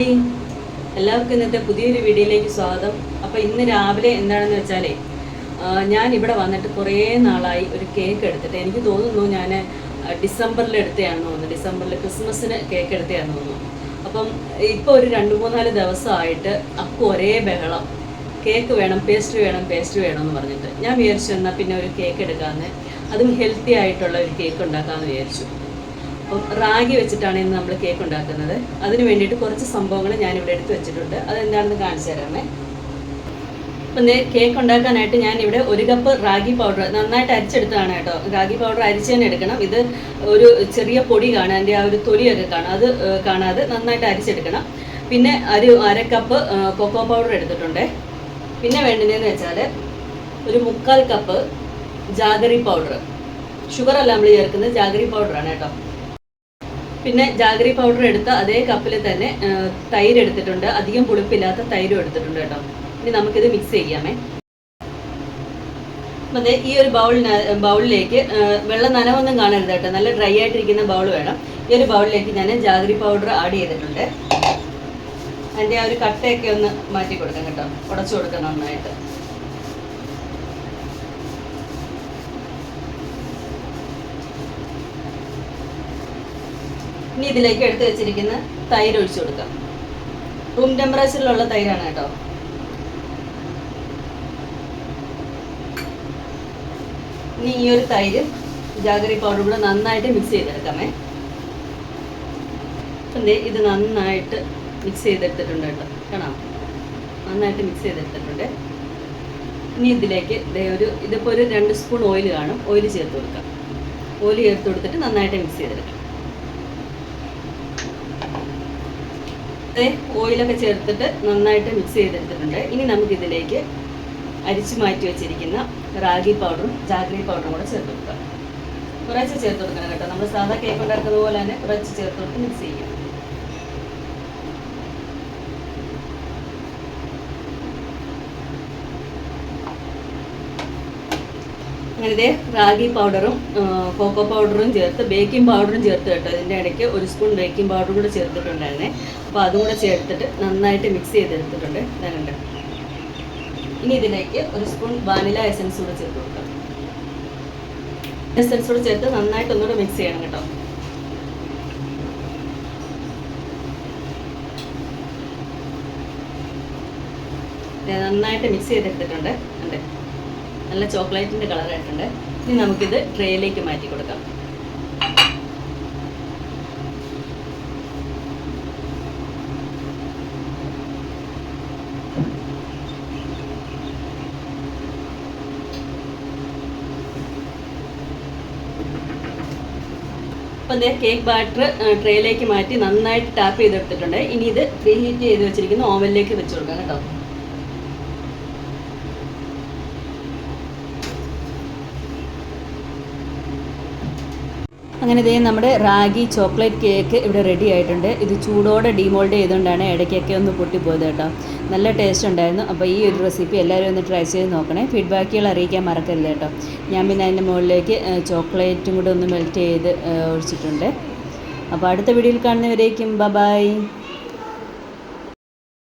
എല്ലാവർക്കും ഇന്നത്തെ പുതിയൊരു വീഡിയോയിലേക്ക് സ്വാഗതം. അപ്പോൾ ഇന്ന് രാവിലെ എന്താണെന്ന് വെച്ചാലേ ഞാൻ ഇവിടെ വന്നിട്ട് കുറേ നാളായി ഒരു കേക്ക് എടുത്തിട്ട് എനിക്ക് തോന്നുന്നു ഞാൻ ഡിസംബറിൽ എടുത്തതാണെന്ന് തോന്നുന്നു. ഡിസംബറിൽ ക്രിസ്മസിന് കേക്ക് എടുത്തതാണെന്ന് തോന്നുന്നു. അപ്പം ഇപ്പോൾ ഒരു 2-3-4 ദിവസമായിട്ട് അപ്പോൾ ഒരേ ബഹളം, കേക്ക് വേണം, പേസ്ട്രി വേണം, പേസ്ട്രി വേണമെന്ന് പറഞ്ഞിട്ട് ഞാൻ വിചാരിച്ചു എന്നാൽ പിന്നെ ഒരു കേക്ക് എടുക്കാമെന്ന്, അതും ഹെൽത്തി ആയിട്ടുള്ള ഒരു കേക്ക് ഉണ്ടാക്കാമെന്ന് വിചാരിച്ചു. അപ്പം റാഗി വെച്ചിട്ടാണ് ഇന്ന് നമ്മൾ കേക്ക് ഉണ്ടാക്കുന്നത്. അതിന് വേണ്ടിയിട്ട് കുറച്ച് സംഭവങ്ങൾ ഞാനിവിടെ എടുത്ത് വെച്ചിട്ടുണ്ട്. അതെന്താണെന്ന് കാണിച്ചു തരാമേ. അപ്പം കേക്ക് ഉണ്ടാക്കാനായിട്ട് ഞാനിവിടെ 1 കപ്പ് റാഗി പൗഡർ നന്നായിട്ട് അരിച്ചെടുത്തതാണ് കേട്ടോ. റാഗി പൗഡർ അരിച്ച് തന്നെ എടുക്കണം. ഇത് ഒരു ചെറിയ പൊടി കാണാൻ, എൻ്റെ ആ ഒരു തൊലിയൊക്കെ കാണാം, അത് കാണാതെ നന്നായിട്ട് അരിച്ചെടുക്കണം. പിന്നെ 1/2 കപ്പ് കൊക്കോ പൗഡർ എടുത്തിട്ടുണ്ട്. പിന്നെ വേണ്ടതെന്ന് വെച്ചാൽ ഒരു 1/4 കപ്പ് ജാഗറി പൗഡർ. ഷുഗർ അല്ല നമ്മൾ ചേർക്കുന്നത്, ജാഗറി പൗഡറാണ് കേട്ടോ. പിന്നെ ജാഗറി പൗഡർ എടുത്ത അതേ കപ്പിൽ തന്നെ തൈര് എടുത്തിട്ടുണ്ട്. അധികം പുളിപ്പില്ലാത്ത തൈരും എടുത്തിട്ടുണ്ട് കേട്ടോ. ഇനി നമുക്കിത് മിക്സ് ചെയ്യാമേ. അപ്പം ഈ ഒരു ബൗളിലേക്ക് വെള്ളം നനവൊന്നും കാണരുത് കേട്ടോ, നല്ല ഡ്രൈ ആയിട്ടിരിക്കുന്ന ബൗൾ വേണം. ഈ ഒരു ബൗളിലേക്ക് ഞാൻ ജാഗറി പൗഡർ ആഡ് ചെയ്തിട്ടുണ്ട്. അതിൻ്റെ ആ ഒരു കട്ടയൊക്കെ ഒന്ന് മാറ്റി കൊടുക്കാം കേട്ടോ, ഉടച്ചു കൊടുക്കാം നന്നായിട്ട്. ഇനി ഇതിലേക്ക് എടുത്ത് വെച്ചിരിക്കുന്ന തൈര് ഒഴിച്ചു കൊടുക്കാം. റൂം ടെമ്പറേച്ചറിലുള്ള തൈരാണ് കേട്ടോ. ഇനി ഈ ഒരു തൈര് ജാഗറി പൗഡർ കൂടെ നന്നായിട്ട് മിക്സ് ചെയ്തെടുക്കാമേ. അപ്പം ഇത് നന്നായിട്ട് മിക്സ് ചെയ്തെടുത്തിട്ടുണ്ട് കേട്ടോ, കാണാം, നന്നായിട്ട് മിക്സ് ചെയ്തെടുത്തിട്ടുണ്ട്. ഇനി ഇതിലേക്ക് ഇതിപ്പോൾ ഒരു 2 സ്പൂൺ ഓയിൽ കാണും, ഓയിൽ ചേർത്ത് കൊടുക്കാം. ഓയിൽ ചേർത്ത് കൊടുത്തിട്ട് നന്നായിട്ട് മിക്സ് ചെയ്തെടുക്കാം. ഓയിലൊക്കെ ചേർത്തിട്ട് നന്നായിട്ട് മിക്സ് ചെയ്തെടുത്തിട്ടുണ്ട്. ഇനി നമുക്കിതിലേക്ക് അരിച്ചു മാറ്റി വെച്ചിരിക്കുന്ന റാഗി പൗഡറും ജാഗറി പൗഡറും കൂടെ ചേർത്ത് കൊടുക്കാം. കുറച്ച് ചേർത്ത് കൊടുക്കണം കേട്ടോ, നമ്മൾ സാധാ കേക്ക് ഉണ്ടാക്കുന്നത് പോലെ തന്നെ കുറച്ച് ചേർത്ത് കൊടുത്ത് മിക്സ് ചെയ്യാം. അങ്ങനെ റാഗി പൗഡറും കോക്കോ പൗഡറും ചേർത്ത് ബേക്കിംഗ് പൗഡറും ചേർത്ത് കേട്ടോ. ഇതിൻ്റെ ഇടയ്ക്ക് 1 സ്പൂൺ ബേക്കിംഗ് പൗഡർ കൂടെ ചേർത്തിട്ടുണ്ടായിരുന്നേ. അപ്പോൾ അതും കൂടെ ചേർത്തിട്ട് നന്നായിട്ട് മിക്സ് ചെയ്തെടുത്തിട്ടുണ്ട്. ഞാനുണ്ട്. ഇനി ഇതിലേക്ക് 1 സ്പൂൺ വാനില എസൻസ് കൂടെ ചേർത്ത് കൊടുക്കാം. എസൻസ് കൂടെ ചേർത്ത് നന്നായിട്ട് ഒന്നുകൂടെ മിക്സ് ചെയ്യണം കേട്ടോ. നന്നായിട്ട് മിക്സ് ചെയ്തെടുത്തിട്ടുണ്ട്. ഉണ്ട്, നല്ല ചോക്ലേറ്റിൻ്റെ കളറായിട്ടുണ്ട്. ഇനി നമുക്കിത് ട്രേയിലേക്ക് മാറ്റി കൊടുക്കാം. അപ്പം കേക്ക് ബാറ്റർ ട്രേയിലേക്ക് മാറ്റി നന്നായിട്ട് ടാപ്പ് ചെയ്തെടുത്തിട്ടുണ്ട്. ഇനി ഇത് പ്രീ ഹീറ്റ് ചെയ്ത് വെച്ചിരിക്കുന്ന ഓവനിലേക്ക് വെച്ച് കൊടുക്കാം കേട്ടോ. അങ്ങനെ നമ്മുടെ റാഗി ചോക്ലേറ്റ് കേക്ക് ഇവിടെ റെഡി ആയിട്ടുണ്ട്. ഇത് ചൂടോടെ ഡീമോൾഡ് ചെയ്തുകൊണ്ടാണ് ഇടയ്ക്കൊക്കെ ഒന്ന് പൊട്ടിപ്പോയത് കേട്ടോ. നല്ല ടേസ്റ്റ് ഉണ്ടായിരുന്നു. അപ്പോൾ ഈ ഒരു റെസിപ്പി എല്ലാവരും ഒന്ന് ട്രൈ ചെയ്ത് നോക്കണേ. ഫീഡ്ബാക്കുകൾ അറിയിക്കാൻ മറക്കരുത് കേട്ടോ. ഞാൻ പിന്നെ അതിൻ്റെ മുകളിലേക്ക് ചോക്ലേറ്റും കൂടെ ഒന്ന് മെൽറ്റ് ചെയ്ത് ഒഴിച്ചിട്ടുണ്ട്. അപ്പോൾ അടുത്ത വീഡിയോയിൽ കാണുന്നവരേക്കും ബൈ.